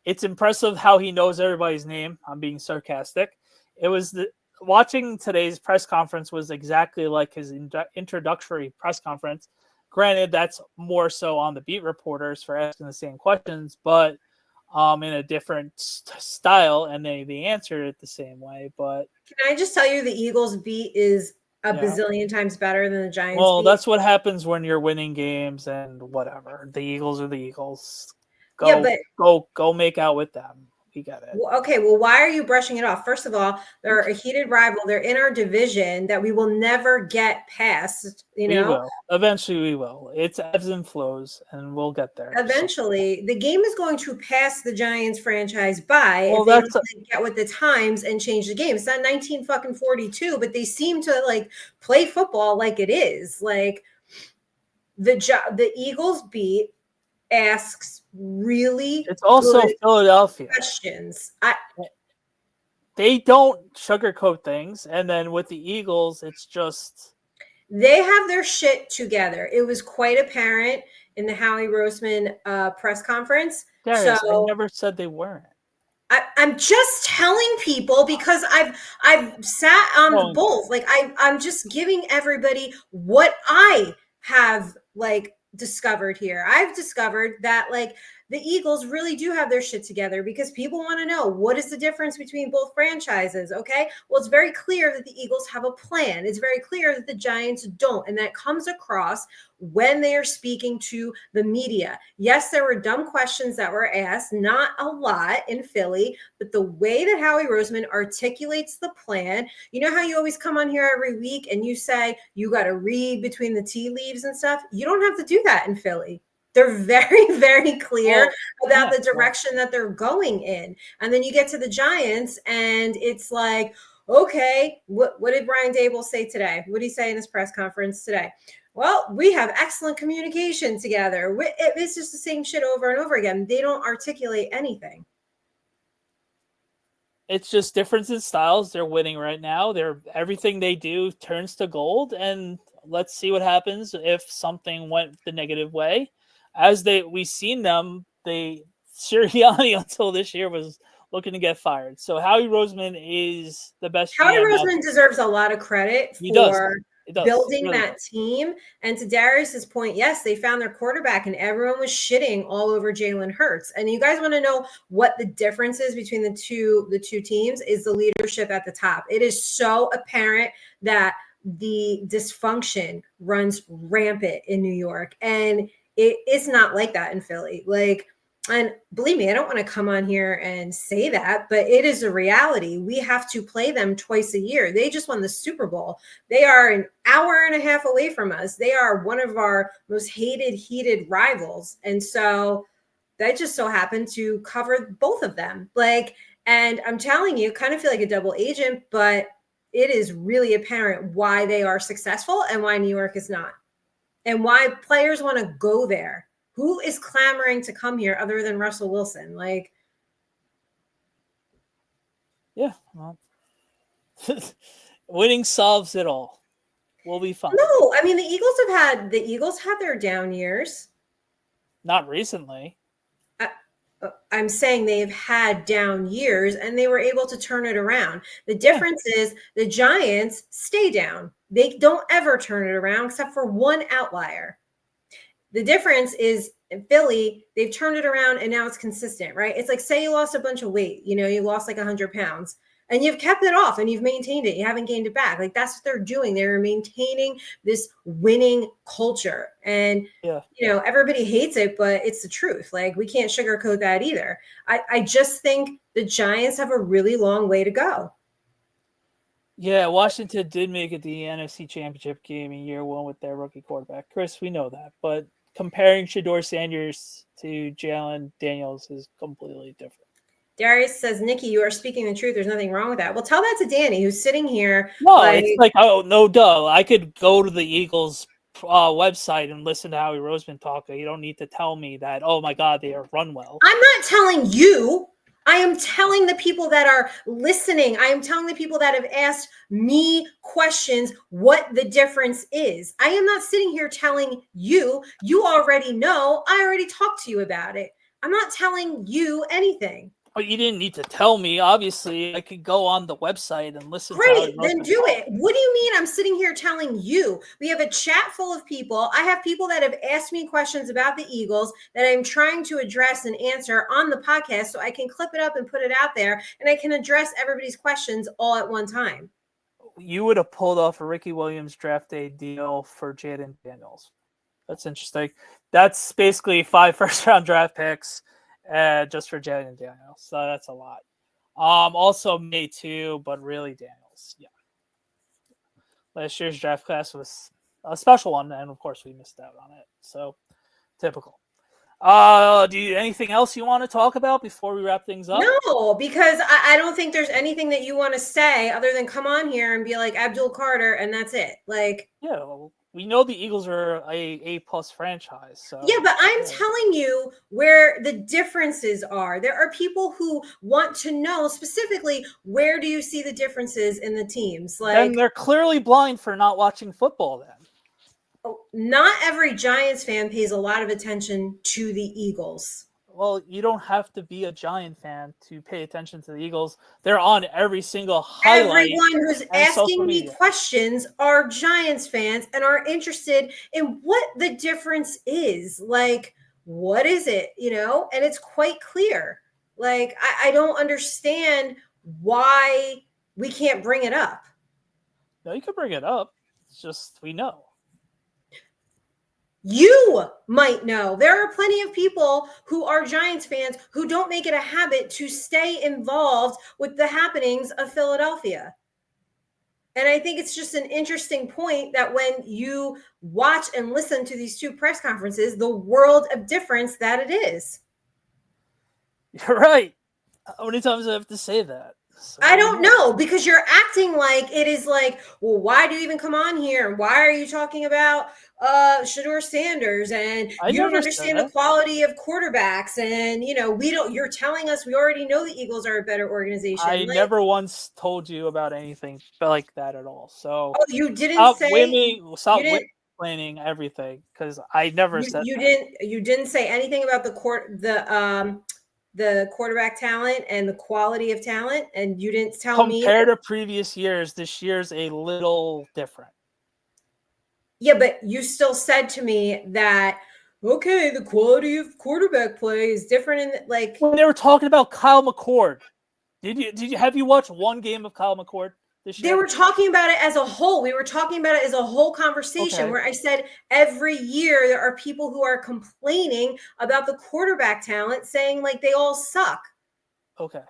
It's impressive how he knows everybody's name. I'm being sarcastic. It was watching today's press conference was exactly like his introductory press conference. Granted, that's more so on the beat reporters for asking the same questions, but in a different style, and they answered it the same way. But Can I just tell you the Eagles beat is a yeah. bazillion times better than the Giants Well, beat? that's what happens when you're winning games and whatever. The Eagles are the Eagles. Yeah, but Go make out with them. We got it. okay, well, why are you brushing it off? First of all, they're a heated rival. They're in our division that we will never get past, you We know? will. Eventually we will. It's ebbs and flows, and we'll get there. Eventually, the game is going to pass the Giants franchise by Well, if they don't that's like, get with the times and change the game. It's not 19 fucking 42, but they seem to like play football like it is. Like the Eagles beat asks really it's also good Philadelphia. questions. They don't sugarcoat things, and then with the Eagles, it's just They have their shit together. It was quite apparent in the Howie Roseman press conference. Darius. I So never said they weren't. I'm just telling people because I've sat on both. Like I'm just giving everybody what I have like discovered here. I've discovered that like the Eagles really do have their shit together because people want to know what is the difference between both franchises. Okay. Well, it's very clear that the Eagles have a plan. It's very clear that the Giants don't. And that comes across when they are speaking to the media. Yes, there were dumb questions that were asked, not a lot in Philly, but the way that Howie Roseman articulates the plan, you know how you always come on here every week and you say you got to read between the tea leaves and stuff? You don't have to do that in Philly. They're very, very clear about the direction that they're going in. And then you get to the Giants and it's like, okay, what did Brian Dable say today? What did he say in his press conference today? Well, we have excellent communication together. It's just the same shit over and over again. They don't articulate anything. It's just difference in styles. They're winning right now. Everything they do turns to gold, and let's see what happens if something went the negative way. As we've seen them, Sirianni until this year was looking to get fired. So Howie Roseman is the best Howie GM out Roseman there. deserves a lot of credit He does. for It does. building Really that does. team. And to Darius's point, yes, they found their quarterback and everyone was shitting all over Jalen Hurts. And you guys want to know what the difference is between the two teams is the leadership at the top. It is so apparent that the dysfunction runs rampant in New York. And it's not like that in Philly. Like, and believe me, I don't want to come on here and say that, but it is a reality. We have to play them twice a year. They just won the Super Bowl. They are an hour and a half away from us. They are one of our most hated, heated rivals. And so that just so happened to cover both of them. Like, and I'm telling you, kind of feel like a double agent, but it is really apparent why they are successful and why New York is not, and why players want to go there. Who is clamoring to come here other than Russell Wilson? Like, yeah, well, winning solves it all. We'll be fine. no, I mean the Eagles had their down years. Not recently. I'm saying they've had down years and they were able to turn it around. The difference is the Giants stay down. They don't ever turn it around except for one outlier. The difference is in Philly, they've turned it around and now it's consistent, right? It's like, say you lost a bunch of weight, you lost like 100 pounds and you've kept it off and you've maintained it. You haven't gained it back. Like that's what they're doing. They're maintaining this winning culture. And, everybody hates it, but it's the truth. Like we can't sugarcoat that either. I just think the Giants have a really long way to go. Yeah, Washington did make it the NFC Championship game in year one with their rookie quarterback. Chris, we know that. But comparing Shedeur Sanders to Jalen Daniels is completely different. Darius says, Nikki, you are speaking the truth. There's nothing wrong with that. Well, tell that to Danny, who's sitting here. No, it's like, oh, no, duh. I could go to the Eagles website and listen to Howie Roseman talk. You don't need to tell me that, oh, my God, they are run well. I'm not telling you. I am telling the people that are listening. I am telling the people that have asked me questions what the difference is. I am not sitting here telling you. You already know. I already talked to you about it. I'm not telling you anything. But you didn't need to tell me. Obviously, I could go on the website and listen. Great, then do it. What do you mean I'm sitting here telling you? We have a chat full of people. I have people that have asked me questions about the Eagles that I'm trying to address and answer on the podcast so I can clip it up and put it out there and I can address everybody's questions all at one time. You would have pulled off a Ricky Williams draft day deal for Jaden Daniels. That's interesting. That's basically 5 first-round draft picks just for Jaden Daniels. So that's a lot. Also May too, but really Daniels. Yeah. Last year's draft class was a special one, and of course we missed out on it. So typical. Anything else you want to talk about before we wrap things up? No, because I don't think there's anything that you want to say other than come on here and be like Abdul Carter, and that's it. Like, yeah, well, we know the Eagles are a plus franchise. So yeah, but I'm telling you where the differences are. There are people who want to know specifically where do you see the differences in the teams? Like, then they're clearly blind for not watching football. Then not every Giants fan pays a lot of attention to the Eagles. Well, you don't have to be a Giant fan to pay attention to the Eagles. They're on every single highlight. Everyone who's asking me questions are Giants fans and are interested in what the difference is. Like, what is it? And it's quite clear. Like, I don't understand why we can't bring it up. No, you can bring it up. It's just we know. You might know. There are plenty of people who are Giants fans who don't make it a habit to stay involved with the happenings of Philadelphia. And I think it's just an interesting point that when you watch and listen to these two press conferences, the world of difference that it is. You're right. How many times do I have to say that? So I don't know, because you're acting like it is like, well, why do you even come on here? Why are you talking about Shedeur Sanders? And you don't understand the quality of quarterbacks. And, you're telling us we already know the Eagles are a better organization. I never once told you about anything like that at all. So you didn't stop explaining everything, because I never said you didn't say anything about the the quarterback talent and the quality of talent, and you didn't tell me Compared to previous years, this year's a little different. Yeah, but you still said to me that, okay, the quality of quarterback play is different in like when they were talking about Kyle McCord. Did you have you watched one game of Kyle McCord this they year? were talking about it as a whole. We were talking about it as a whole conversation where I said every year there are people who are complaining about the quarterback talent, saying like they all suck. Okay.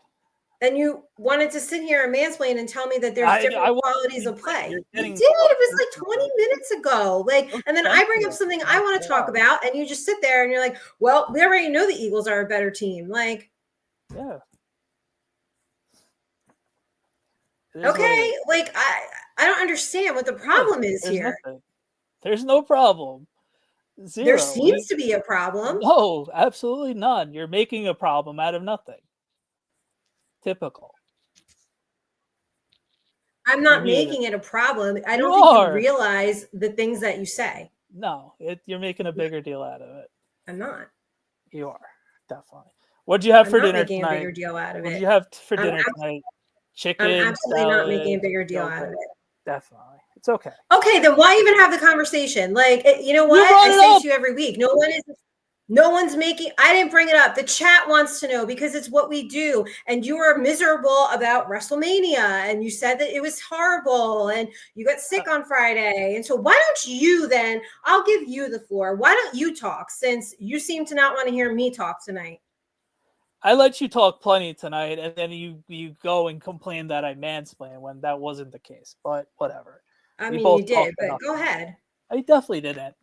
And you wanted to sit here and mansplain and tell me that there's different qualities of play. You did. It was like 20 minutes ago. Like, and then I bring up something I want to talk about, and you just sit there and you're like, well, we already know the Eagles are a better team. Like, yeah. Okay, like I don't understand what the problem is here. Nothing. There's no problem. Zero. There seems to be a problem. No, absolutely none. You're making a problem out of nothing. Typical. I'm not making it a problem. I don't think you realize the things that you say. No, you're making a bigger deal out of it. I'm not. You are, definitely. What do you have for dinner tonight? I'm not making a bigger deal out of it. What do you have for dinner tonight? Chicken, I'm absolutely not making a bigger deal out of it. Definitely. It's okay. Okay, then why even have the conversation? Like, you know what? I say to you every week, no one's making, I didn't bring it up. The chat wants to know because it's what we do. And you were miserable about WrestleMania and you said that it was horrible and you got sick on Friday. And so why don't you then, I'll give you the floor. Why don't you talk since you seem to not want to hear me talk tonight? I let you talk plenty tonight, and then you go and complain that I mansplain when that wasn't the case. But whatever. I mean, you did, but go ahead. I definitely didn't.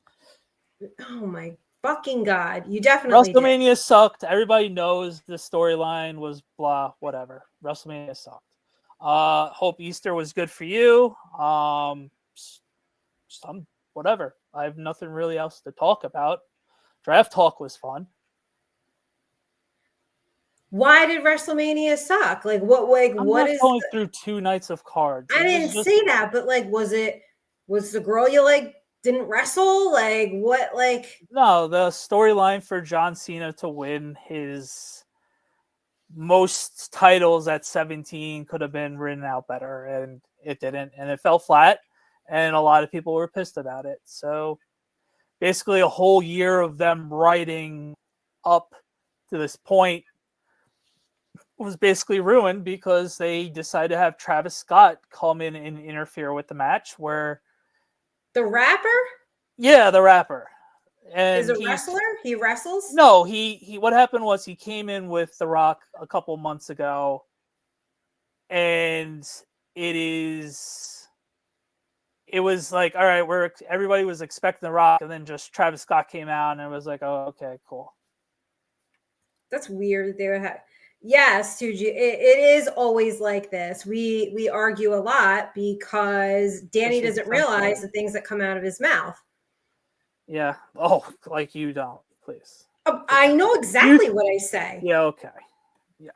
Oh my fucking God. You definitely WrestleMania sucked. Everybody knows the storyline was blah, whatever. WrestleMania sucked. Hope Easter was good for you. Whatever. I have nothing really else to talk about. Draft talk was fun. Why did WrestleMania suck? Like what? Like I'm what not is going through 2 nights of cards? I didn't say that, but like, was the girl you like didn't wrestle? Like what? Like no, the storyline for John Cena to win his most titles at 17 could have been written out better, and it didn't, and it fell flat, and a lot of people were pissed about it. So basically, a whole year of them writing up to this point was basically ruined because they decided to have Travis Scott come in and interfere with the match where the rapper? Yeah, the rapper. And is a wrestler? He wrestles? No, he what happened was he came in with The Rock a couple months ago, and it was like, all right, everybody was expecting The Rock, and then just Travis Scott came out and it was like, oh, okay, cool. That's weird. They would have Yes, Tuji, it is always like this. We argue a lot because Danny doesn't realize the things that come out of his mouth. Yeah. Oh, like you don't, please. I know exactly what I say. Yeah, okay. Yeah.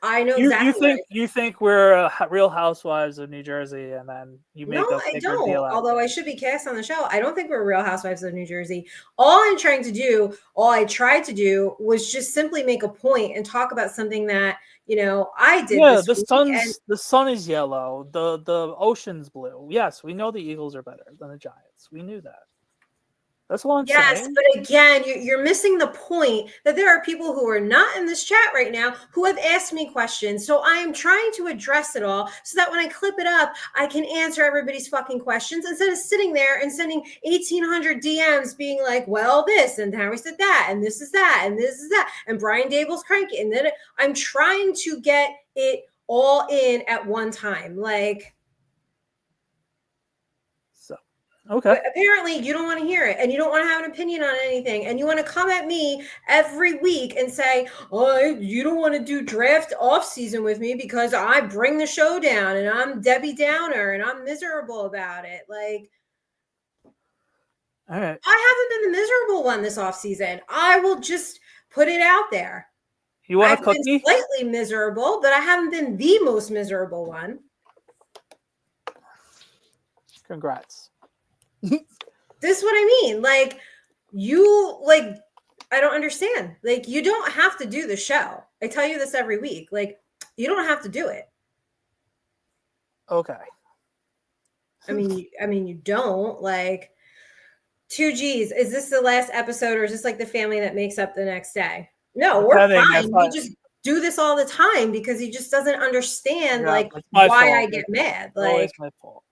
I know exactly. You think we're Real Housewives of New Jersey, and then you make a bigger deal out. Although I should be cast on the show, I don't think we're Real Housewives of New Jersey. All I tried to do was just simply make a point and talk about something that I did. Yeah, the sun is yellow, the ocean's blue. Yes, we know the Eagles are better than the Giants. We knew that. That's what I'm saying. Yes, but again, you're missing the point that there are people who are not in this chat right now who have asked me questions. So I am trying to address it all so that when I clip it up, I can answer everybody's fucking questions instead of sitting there and sending 1,800 DMs being like, well, this, and Harry said that, and this is that, and this is that, and Brian Dable's cranky. And then I'm trying to get it all in at one time. Like, okay. But apparently you don't want to hear it and you don't want to have an opinion on anything. And you want to come at me every week and say, oh, you don't want to do draft off season with me because I bring the show down and I'm Debbie Downer and I'm miserable about it. Like, all right. I haven't been the miserable one this off season. I will just put it out there. You want a cookie? Been slightly miserable, but I haven't been the most miserable one. Congrats. This is what I mean. Like, I don't understand. Like, you don't have to do the show. I tell you this every week. Like, you don't have to do it. Okay. I mean, you don't. Like, 2Gs. Is this the last episode, or is this like the family that makes up the next day? No, we're Depending if fine. We just do this all the time because he just doesn't understand like it's my why fault. I get mad. It's always Like, my fault.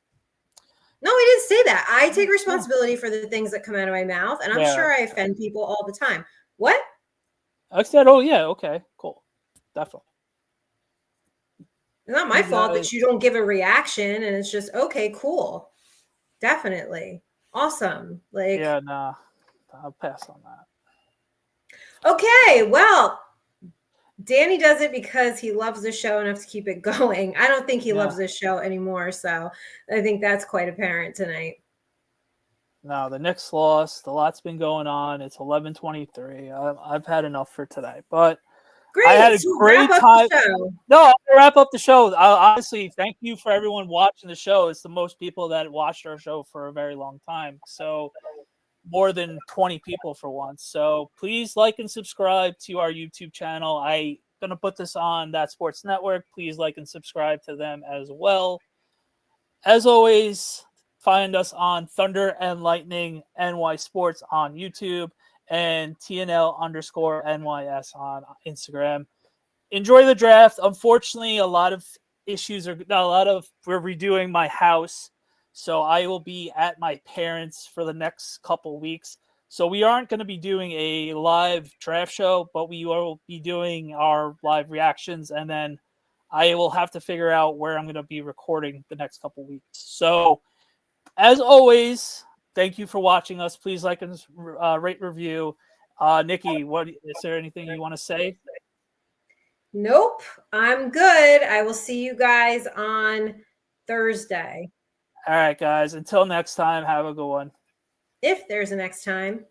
no, I didn't say that. I take responsibility for the things that come out of my mouth, and I'm Yeah. sure I offend people all the time. What? I said, oh yeah, okay, cool, definitely. It's not my fault that you don't give a reaction, and it's just okay, cool, definitely, awesome. Like, yeah, nah, I'll pass on that. Okay, well, Danny does it because he loves the show enough to keep it going. I don't think he loves this show anymore, so I think that's quite apparent tonight. No, the Knicks lost. A lot's been going on. It's 11:23. I've had enough for today, but great. I had a So great time. No, I'll wrap up the show. Honestly, thank you for everyone watching the show. It's the most people that watched our show for a very long time. So more than 20 people for once. So please like and subscribe to our YouTube channel. I'm going to put this on That Sports Network. Please like and subscribe to them as well. As always, find us on Thunder and Lightning NY Sports on YouTube and TNL_NYS on Instagram. Enjoy the draft. Unfortunately, we're redoing my house. So I will be at my parents' for the next couple weeks. So we aren't going to be doing a live draft show, but we will be doing our live reactions, and then I will have to figure out where I'm going to be recording the next couple weeks. So as always, thank you for watching us. Please like and rate, review. Nikki, is there anything you want to say? Nope, I'm good. I will see you guys on Thursday. All right, guys. Until next time, have a good one. If there's a next time.